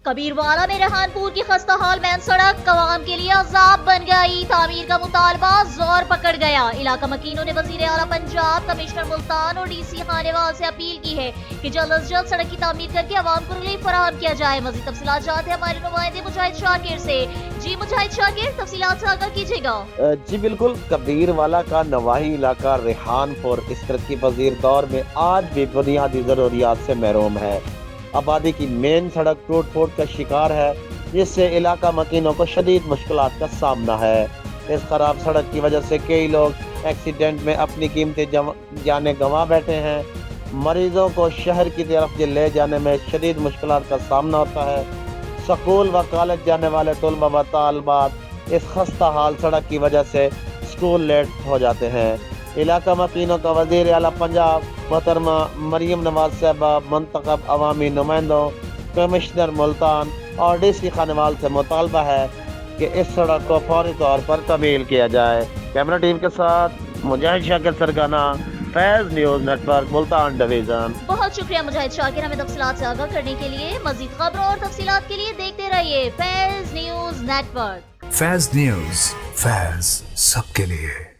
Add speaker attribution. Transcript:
Speaker 1: कबीरवाला में रेहानपुर की खस्ता हाल मेन सड़क अवाम के लिए अजाब बन गई। तामीर का मुतालबा जोर पकड़ गया। इलाका मकीनों ने वजीर आला पंजाब, कमिश्नर मुल्तान और डीसी खानेवाल से अपील की है कि जल्द अज जल्द सड़क की तामीर करके अवाम को रिलीफ फराहम किया जाए। मजीद तफसीलात जानते हैं हमारे नुमाइंदे मुजाहिद शाकिर से। जी मुजाहिद शाकिर, तफसीलात से आगाह कीजिएगा।
Speaker 2: जी बिल्कुल, कबीरवाला का नवाही इलाका रेहानपुर इस तरक्की पजीर दौर में आज भी बुनियादी जरूरियात से महरूम है। आबादी की मेन सड़क टूट फूट का शिकार है, जिससे इलाका मकीनों को शदीद मुश्किलात का सामना है। इस खराब सड़क की वजह से कई लोग एक्सीडेंट में अपनी कीमती जाने गंवा बैठे हैं। मरीजों को शहर की तरफ ले जाने में शदीद मुश्किलात का सामना होता है। स्कूल व कॉलेज जाने वाले तलबा व तालबात इस खस्ता हाल सड़क की वजह से स्कूल लेट हो जाते हैं। इलाका मकीनों का वजीर आला पंजाब मोहतरमा मरियम नवाज साहबा, मुंतखब अवामी नुमाइंदों, कमिश्नर मुल्तान और डीसी खानेवाल से मुतालबा है कि इस सड़क को फौरी तौर पर तमील किया जाए। कैमरा टीम के साथ Mujahid Shakir Sargana, Faiz news network, Multan division.
Speaker 1: बहुत शुक्रिया मुजाहिद शाकिर, हमें तफसीलात से आगाह करने के लिए। मजीद खबरों और तफसीलात के लिए देखते रहिए Faiz news network.
Speaker 3: Faiz news, Faiz सबके लिए।